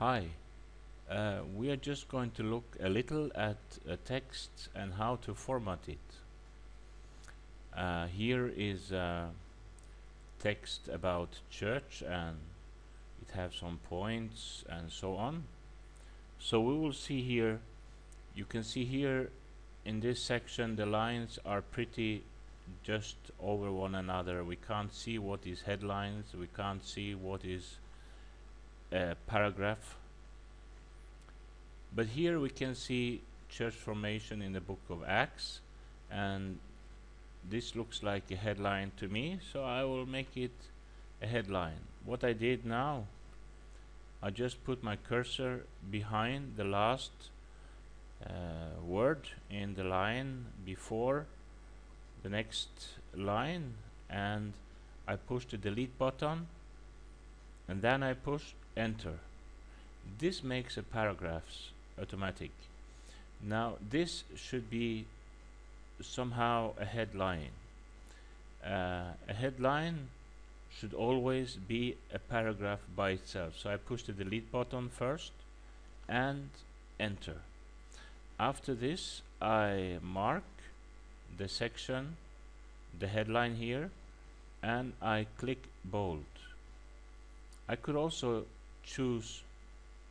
Hi, we are just going to look a little at text and how to format it. Here is text about church, and it has some points and so on. So we will see here, you can see here in this section the lines are pretty just over one another. We can't see what is headlines, we can't see what is a paragraph. But here we can see church formation in the book of Acts, and this looks like a headline to me, so I will make it a headline. What I did now, I just put my cursor behind the last word in the line before the next line, and I push the delete button, and then I push enter. This makes a paragraphs automatic. Now this should be somehow a headline. A headline should always be a paragraph by itself. So I push the delete button first and enter. After this I mark the section, the headline here, and I click bold. I could also choose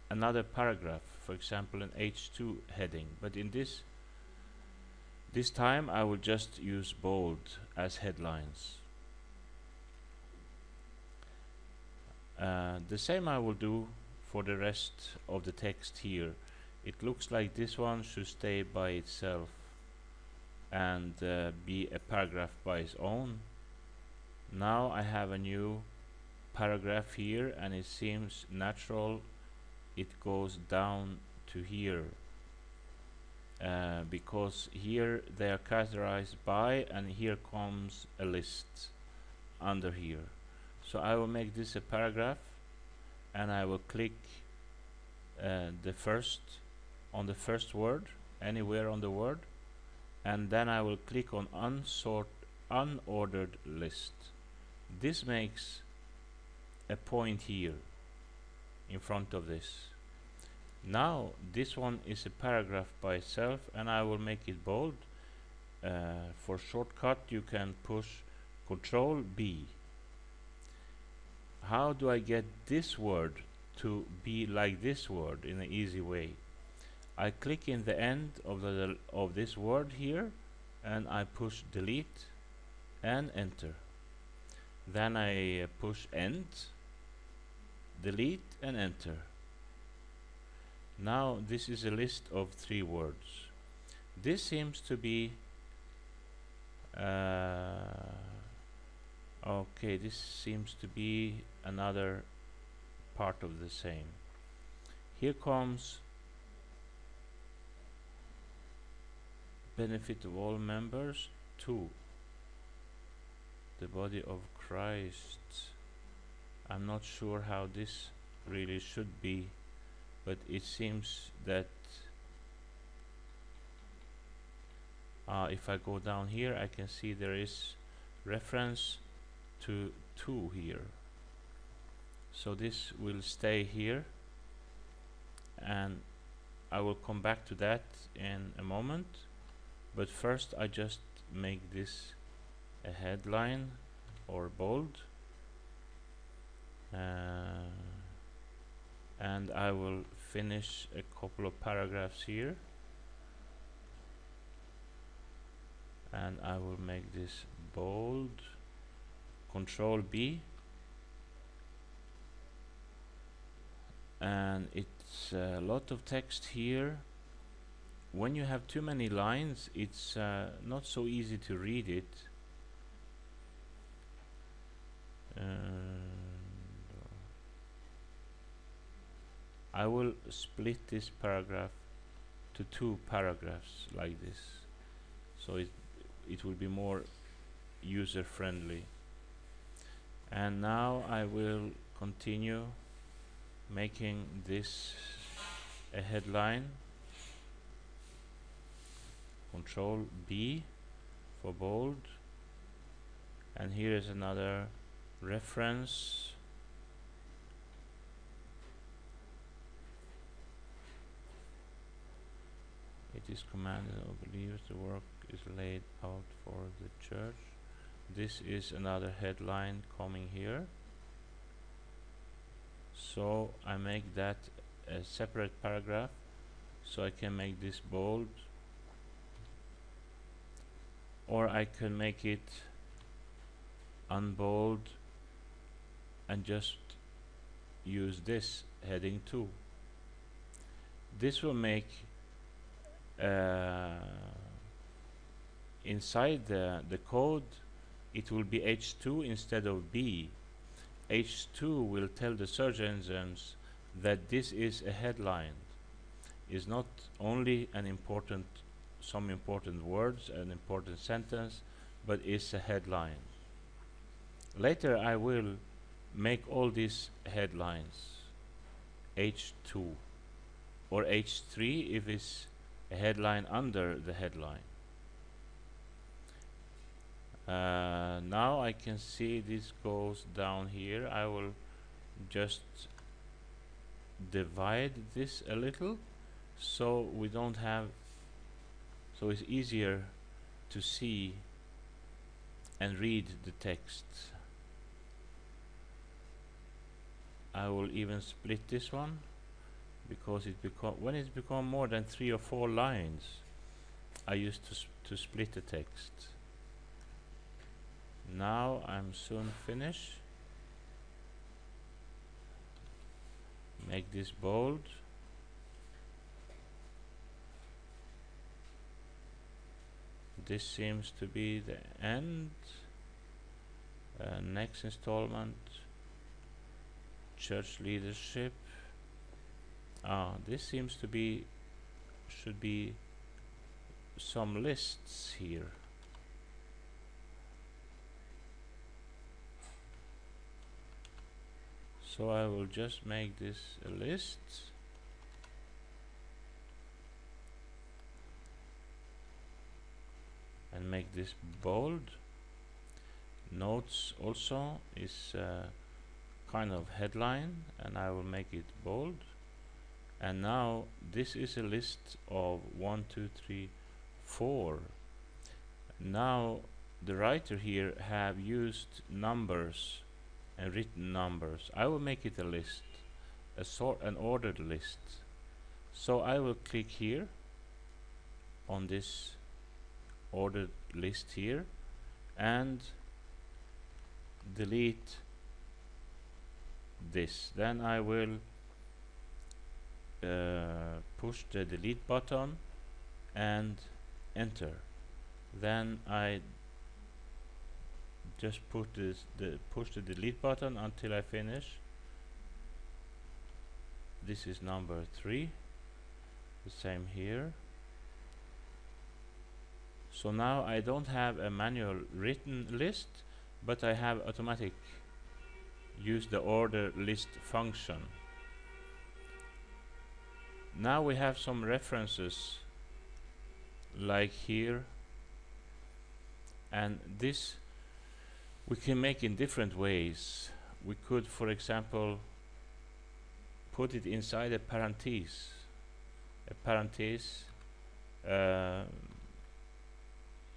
another paragraph, for example an H2 heading, but in this time I will just use bold as headlines. The same I will do for the rest of the text here. It looks like this one should stay by itself and be a paragraph by its own. Now I have a new paragraph here, and it seems natural it goes down to here, because here they are categorized by, and here comes a list under here. So I will make this a paragraph, and I will click on the first word, anywhere on the word, and then I will click on unordered list. This makes a point here in front of this. Now this one is a paragraph by itself, and I will make it bold. For shortcut you can push Ctrl B. How do I get this word to be like this word in an easy way? I click in the end of this word here, and I push delete and enter. Then I push end, delete and enter. Now this is a list of 3 words. This seems to be okay, this seems to be another part of the same. Here comes benefit of all members to the body of Christ. I'm not sure how this really should be, but it seems that if I go down here I can see there is reference to 2 here. So this will stay here, and I will come back to that in a moment, but first I just make this a headline or bold, and I will finish a couple of paragraphs here, and I will make this bold, Ctrl B, and it's a lot of text here. When you have too many lines, it's not so easy to read it. I will split this paragraph to 2 paragraphs like this, so it will be more user friendly. And now I will continue making this a headline. Ctrl B for bold, and here is another reference is commanded of believers, the work is laid out for the church. This is another headline coming here, so I make that a separate paragraph, so I can make this bold, or I can make it unbold and just use this heading 2. This will make inside the code it will be H2 instead of B. H2 will tell the search engines that this is a headline, is not only some important words, an important sentence, but is a headline. Later I will make all these headlines H2 or H3 if it's a headline under the headline. Now I can see this goes down here. I will just divide this a little so we don't have, so it's easier to see and read the text. I will even split this one, because when it's become more than 3 or 4 lines, I used to split the text. Now I'm soon finished. Make this bold. This seems to be the end. Next installment, church leadership. This seems to be, should be some lists here. So I will just make this a list. And make this bold. Notes also is kind of headline, and I will make it bold. And now this is a list of 1, 2, 3, 4. Now the writer here have used numbers and written numbers. I will make it a list, an ordered list. So I will click here on this ordered list here and delete this. Then I will push the delete button and enter. Then I just push the delete button until I finish. This is number 3. The same here. So now I don't have a manual written list, but I have automatic use the order list function. Now we have some references like here, and this we can make in different ways. We could, for example, put it inside a parenthesis. A parenthesis,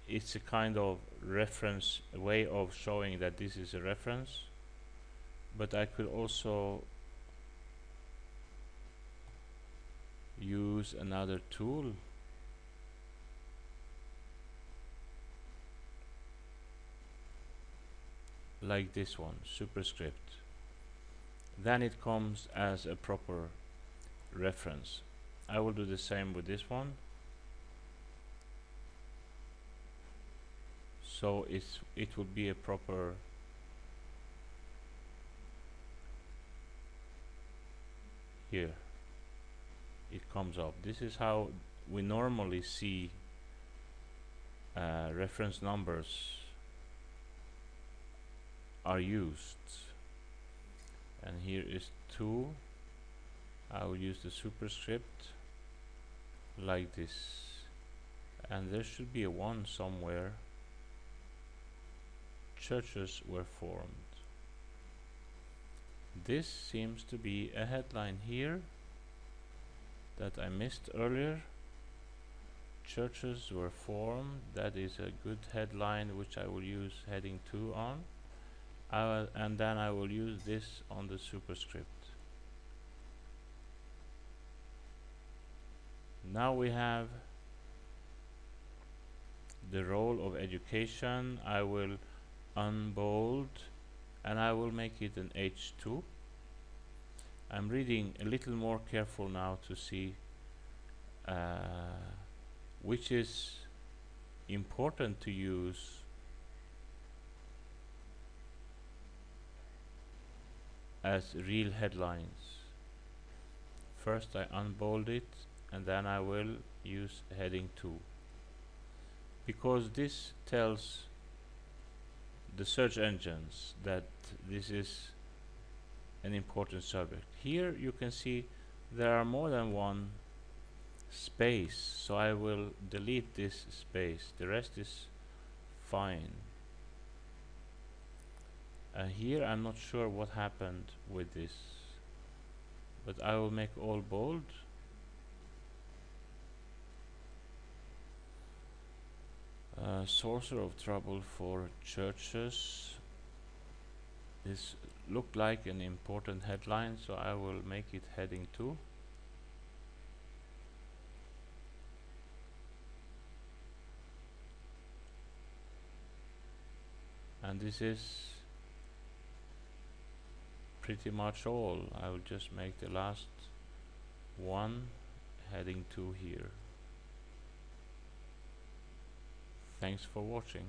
it's a kind of reference, a way of showing that this is a reference. But I could also use another tool like this one, superscript. Then it comes as a proper reference. I will do the same with this one. So it will be a proper here. It comes up. This is how we normally see reference numbers are used. And here is 2. I will use the superscript like this, and there should be a 1 somewhere. Churches were formed. This seems to be a headline here that I missed earlier. churches were formed. That is a good headline which I will use heading 2 on. And then I will use this on the superscript. Now we have the role of education. I will unbold and I will make it an H2. I'm reading a little more careful now to see which is important to use as real headlines. First I unbold it and then I will use heading 2, because this tells the search engines that this is an important subject. Here you can see there are more than one space, so I will delete this space. The rest is fine. Here I'm not sure what happened with this, but I will make all bold. Source of trouble for churches. This looked like an important headline, so I will make it heading 2. And this is pretty much all. I will just make the last one heading 2 here. Thanks for watching.